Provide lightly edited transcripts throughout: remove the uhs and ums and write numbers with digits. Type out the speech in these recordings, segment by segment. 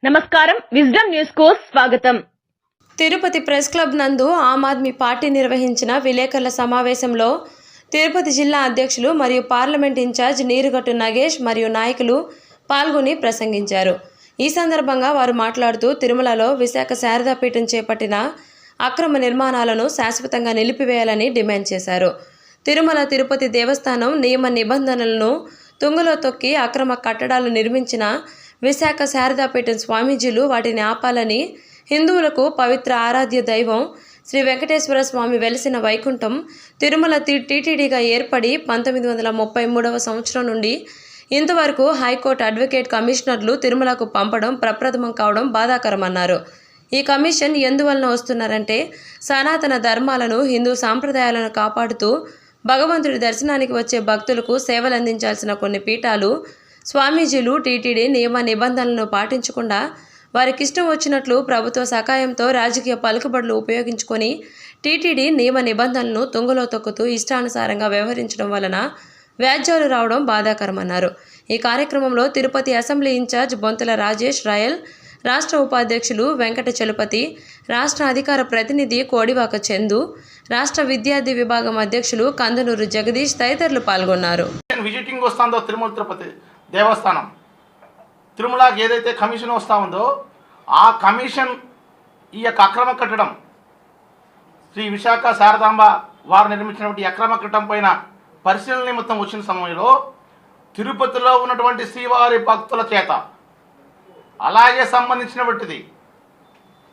నమస్కారం wisdom news కు స్వాగతం. తిరుపతి ప్రెస్ క్లబ్ నందు ఆమ్ ఆద్మీ పార్టీ నిర్వహించిన విలేకరుల సమావేశంలో తిరుపతి జిల్లా అధ్యక్షులు మరియు పార్లమెంట్ ఇన్ఛార్జ్ నీరుగట్టు నగేష్ మరియు నాయకులు పాల్గొని ప్రసంగించారు. ఈ సందర్భంగా వారు మాట్లాడుతూ తిరుమలలో విశాఖ శారదాపీఠం చేపట్టిన అక్రమ నిర్మాణాలను శాశ్వతంగా నిలిపివేయాలని డిమాండ్ చేశారు. తిరుమల తిరుపతి దేవస్థానం నియమ నిబంధనలను తుంగలో తొక్కి అక్రమ కట్టడాలు నిర్మించిన విశాఖ శారదాపీఠం స్వామీజీలు వాటిని ఆపాలని, హిందువులకు పవిత్ర ఆరాధ్య దైవం శ్రీ వెంకటేశ్వర స్వామి వెలిసిన వైకుంఠం తిరుమల టీటీడీగా ఏర్పడి 1933వ సంవత్సరం నుండి ఇంతవరకు హైకోర్టు అడ్వకేట్ కమిషనర్లు తిరుమలకు పంపడం ప్రప్రథమం కావడం బాధాకరమన్నారు. ఈ కమిషన్ ఎందువలన వస్తున్నారంటే సనాతన ధర్మాలను, హిందూ సాంప్రదాయాలను కాపాడుతూ భగవంతుడి దర్శనానికి వచ్చే భక్తులకు సేవలందించాల్సిన కొన్ని పీఠాలు స్వామీజీలు టీటీడీ నియమ నిబంధనలను పాటించకుండా వారికిష్టం వచ్చినట్లు ప్రభుత్వ సహాయంతో రాజకీయ పలుకుబడులు ఉపయోగించుకొని టీటీడీ నియమ నిబంధనలను తుంగలో తొక్కుతూ ఇష్టానుసారంగా వ్యవహరించడం వలన వ్యాజ్యాలు రావడం బాధాకరమన్నారు. ఈ కార్యక్రమంలో తిరుపతి అసెంబ్లీ ఇన్ఛార్జ్ బొంతల రాజేష్ రాయల్, రాష్ట్ర ఉపాధ్యక్షులు వెంకట చలపతి, రాష్ట్ర అధికార ప్రతినిధి కోడివాక చందు, రాష్ట్ర విద్యార్థి విభాగం అధ్యక్షులు కందనూరు జగదీష్ తదితరులు పాల్గొన్నారు. విజిటింగ్ వస్తుందో తిరుమల తిరుపతి దేవస్థానం తిరుమలకి ఏదైతే కమిషన్ వస్తూ ఉందో ఆ కమిషన్ ఈ యొక్క అక్రమ కట్టడం శ్రీ విశాఖ శారదాంబ వారు నిర్మించినటువంటి అక్రమ కట్టడం పైన పరిశీలన నిమిత్తం వచ్చిన సమయంలో తిరుపతిలో ఉన్నటువంటి శ్రీవారి భక్తుల చేత అలాగే సంబంధించినటువంటిది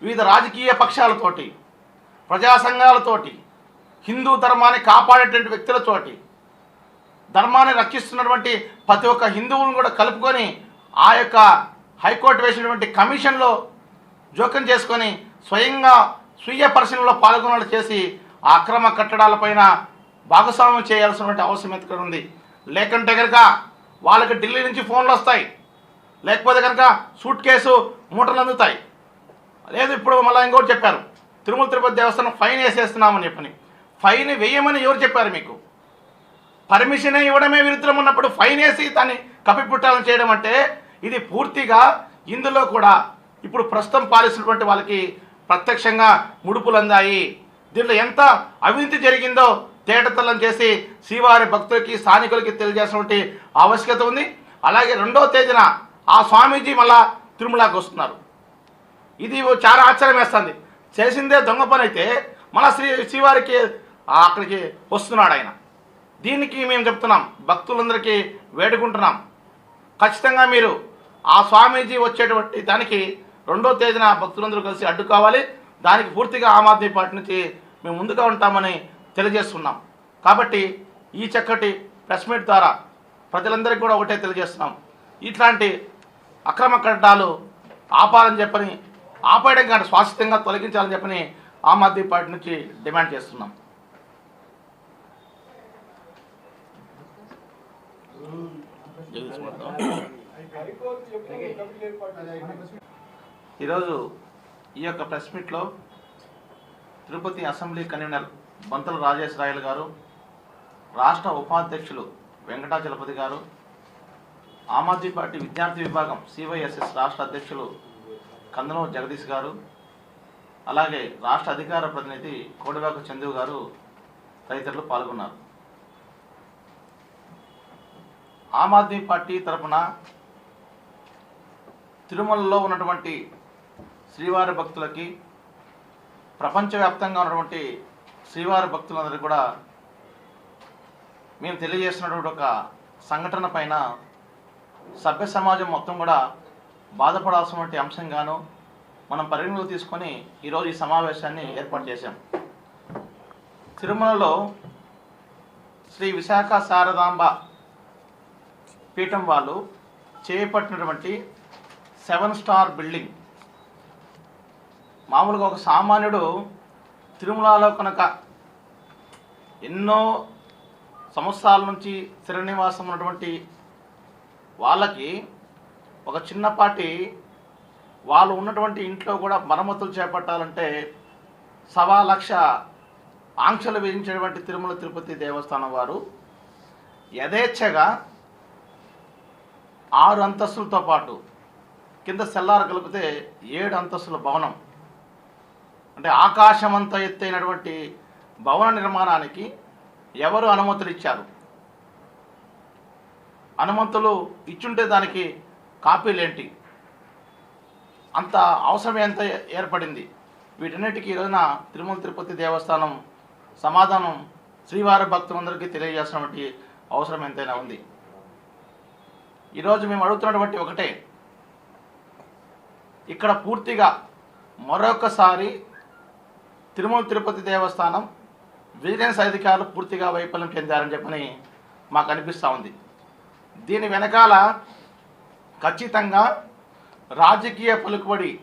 వివిధ రాజకీయ పక్షాలతోటి, ప్రజా సంఘాలతోటి, హిందూ ధర్మాన్ని కాపాడేటువంటి వ్యక్తులతోటి, ధర్మాన్ని రక్షిస్తున్నటువంటి ప్రతి ఒక్క హిందువులను కూడా కలుపుకొని ఆ యొక్క హైకోర్టు వేసినటువంటి కమిషన్లో జోక్యం చేసుకొని స్వయంగా స్వీయ పరిశీలనలో పాల్గొనలు చేసి ఆ అక్రమ కట్టడాలపైన భాగస్వామ్యం చేయాల్సినటువంటి అవసరం ఎక్కడ ఉంది. లేకుంటే కనుక వాళ్ళకి ఢిల్లీ నుంచి ఫోన్లు వస్తాయి, లేకపోతే కనుక సూట్ కేసు మూటలు అందుతాయి. లేదు ఇప్పుడు మళ్ళీ ఇంకోటి చెప్పారు, తిరుమల తిరుపతి దేవస్థానం ఫైన్ వేసేస్తున్నామని చెప్పని. ఫైన్ వేయమని ఎవరు చెప్పారు మీకు? పర్మిషన్ ఇవ్వడమే విరుద్ధం ఉన్నప్పుడు ఫైన్ వేసి దాన్ని కప్పిపుట్టాలని చేయడం అంటే ఇది పూర్తిగా ఇందులో కూడా ఇప్పుడు ప్రస్తుతం పాలిస్తున్నటువంటి వాళ్ళకి ప్రత్యక్షంగా ముడుపులు అందాయి. దీంట్లో ఎంత అవినీతి జరిగిందో తేటతల్లం చేసి శ్రీవారి భక్తులకి, స్థానికులకి తెలియజేసినటువంటి ఆవశ్యకత ఉంది. అలాగే 2వ తేదీన ఆ స్వామీజీ మళ్ళా తిరుమలకి వస్తున్నారు. ఇది చాలా ఆశ్చర్యం వేస్తుంది. చేసిందే దొంగ పని అయితే మళ్ళా శ్రీవారికి అక్కడికి వస్తున్నాడు ఆయన. దీనికి మేము చెప్తున్నాం, భక్తులందరికీ వేడుకుంటున్నాం, ఖచ్చితంగా మీరు ఆ స్వామీజీ వచ్చేటువంటి దానికి 2వ తేదీన భక్తులందరూ కలిసి అడ్డుకోవాలి. దానికి పూర్తిగా ఆమ్ ఆద్మీ పార్టీ నుంచి మేము ముందుగా ఉంటామని తెలియజేస్తున్నాం. కాబట్టి ఈ చక్కటి ప్రెస్ మీట్ ద్వారా ప్రజలందరికీ కూడా ఒకటే తెలియజేస్తున్నాం, ఇట్లాంటి అక్రమ కట్టడాలు ఆపాలని చెప్పని, ఆపేయడం కానీ శాశ్వతంగా తొలగించాలని చెప్పని ఆమ్ ఆద్మీ పార్టీ నుంచి డిమాండ్ చేస్తున్నాం. ఈరోజు ఈ యొక్క ప్రెస్ మీట్లో Tirupati assembly convener Bonthala Rajesh royal గారు, రాష్ట్ర ఉపాధ్యక్షులు వెంకటాచలపతి గారు, ఆమ్ ఆద్మీ పార్టీ విద్యార్థి విభాగం సివైఎస్ఎస్ రాష్ట్ర అధ్యక్షులు కందనూరు జగదీష్ గారు, అలాగే రాష్ట్ర అధికార ప్రతినిధి కోడివాక చందు గారు తదితరులు పాల్గొన్నారు. ఆమ్ ఆద్మీ పార్టీ తరఫున తిరుమలలో ఉన్నటువంటి శ్రీవారి భక్తులకి, ప్రపంచవ్యాప్తంగా ఉన్నటువంటి శ్రీవారి భక్తులందరికీ కూడా మేము తెలియజేస్తున్నటువంటి ఒక సంఘటన పైన సభ్య సమాజం మొత్తం కూడా బాధపడాల్సినటువంటి అంశంగాను మనం పరిగణలోకి తీసుకొని ఈరోజు ఈ సమావేశాన్ని ఏర్పాటు చేశాం. తిరుమలలో శ్రీ విశాఖ శారదాంబ పీఠం వాళ్ళు చేపట్టినటువంటి 7 స్టార్ బిల్డింగ్, మామూలుగా ఒక సామాన్యుడు తిరుమలలో కనుక ఎన్నో సంవత్సరాల నుంచి స్థిర నివాసం ఉన్నటువంటి వాళ్ళకి ఒక చిన్నపాటి వాళ్ళు ఉన్నటువంటి ఇంట్లో కూడా మరమ్మతులు చేపట్టాలంటే 1,00,000 ఆంక్షలు విధించినటువంటి తిరుమల తిరుపతి దేవస్థానం వారు యథేచ్ఛగా 6 అంతస్తులతో పాటు కింద సెల్లార్ కలిపితే 7 అంతస్తుల భవనం, అంటే ఆకాశమంత ఎత్తైనటువంటి భవన నిర్మాణానికి ఎవరు అనుమతులు ఇచ్చారు? అనుమతులు ఇచ్చుంటే దానికి కాపీలేంటి? అంత అవసరం ఎంత ఏర్పడింది? వీటన్నిటికీ ఈరోజున తిరుమల తిరుపతి దేవస్థానం సమాధానం శ్రీవారి భక్తులందరికీ తెలియజేసినటువంటి అవసరం ఎంతైనా ఉంది. ఈరోజు మేము అడుగుతున్నటువంటి ఒకటే, ఇక్కడ పూర్తిగా మరొకసారి తిరుమల తిరుపతి దేవస్థానం విజిలెన్స్ అధికారులు పూర్తిగా వైఫల్యం చెందారని చెప్పని మాకు అనిపిస్తూ ఉంది. దీని వెనకాల ఖచ్చితంగా రాజకీయ పలుకుబడి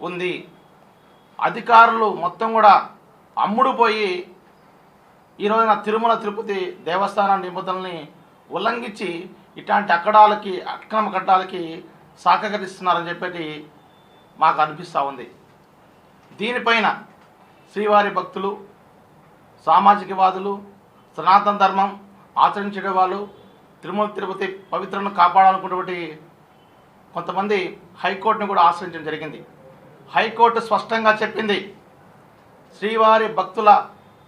ఉంది. అధికారులు మొత్తం కూడా అమ్ముడుపోయి ఈరోజున తిరుమల తిరుపతి దేవస్థానం నిబంధనల్ని ఉల్లంఘించి ఇట్లాంటి అక్రమ కట్టాలకి సహకరిస్తున్నారని చెప్పి మాకు అనిపిస్తూ ఉంది. దీనిపైన శ్రీవారి భక్తులు, సామాజికవాదులు, సనాతన ధర్మం ఆచరించే వాళ్ళు, తిరుమల తిరుపతి పవిత్రను కాపాడాలనుకున్నటువంటి కొంతమంది హైకోర్టును కూడా ఆశ్రయించడం జరిగింది. హైకోర్టు స్పష్టంగా చెప్పింది, శ్రీవారి భక్తుల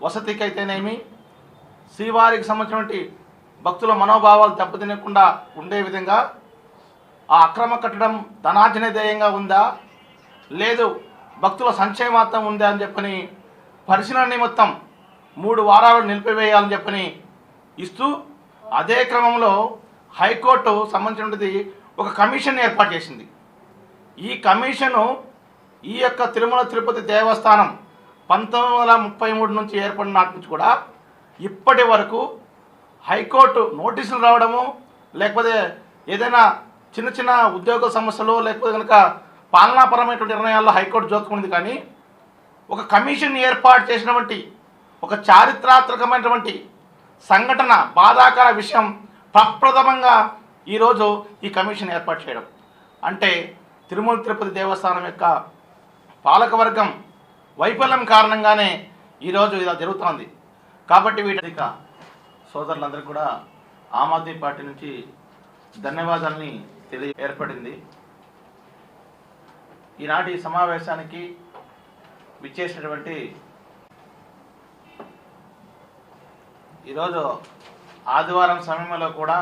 వసతికైతేనేమి, శ్రీవారికి సంబంధించినటువంటి భక్తుల మనోభావాలు దెబ్బతినకుండా ఉండే విధంగా ఆ అక్రమ కట్టడం ధనార్జనదేయంగా ఉందా, లేదు భక్తుల సంక్షేమార్థం ఉందా అని చెప్పని పరిశీలన నిమిత్తం 3 వారాలు నిలిపివేయాలని చెప్పని ఇస్తూ, అదే క్రమంలో హైకోర్టు సంబంధించినది ఒక కమిషన్ ఏర్పాటు చేసింది. ఈ కమిషను ఈ యొక్క తిరుమల తిరుపతి దేవస్థానం 1933 నుంచి ఏర్పడిన నాటి నుంచి కూడా ఇప్పటి వరకు హైకోర్టు నోటీసులు రావడము, లేకపోతే ఏదైనా చిన్న చిన్న ఉద్యోగ సమస్యలు, లేకపోతే కనుక పాలనాపరమైనటువంటి నిర్ణయాల్లో హైకోర్టు జోక్యం, కానీ ఒక కమిషన్ ఏర్పాటు చేసినటువంటి ఒక చారిత్రాత్మకమైనటువంటి సంఘటన, బాధాకర విషయం ప్రప్రథమంగా ఈరోజు ఈ కమిషన్ ఏర్పాటు చేయడం అంటే తిరుమల తిరుపతి దేవస్థానం యొక్క పాలకవర్గం వైఫల్యం కారణంగానే ఈరోజు ఇలా జరుగుతోంది. కాబట్టి వీటి సోదరులందరికీ కూడా ఆమ్ ఆద్మీ పార్టీ నుంచి ధన్యవాదాలని ఏర్పడింది. ఈనాటి సమావేశానికి విచ్చేసినటువంటి ఈరోజు ఆదివారం సమయంలో కూడా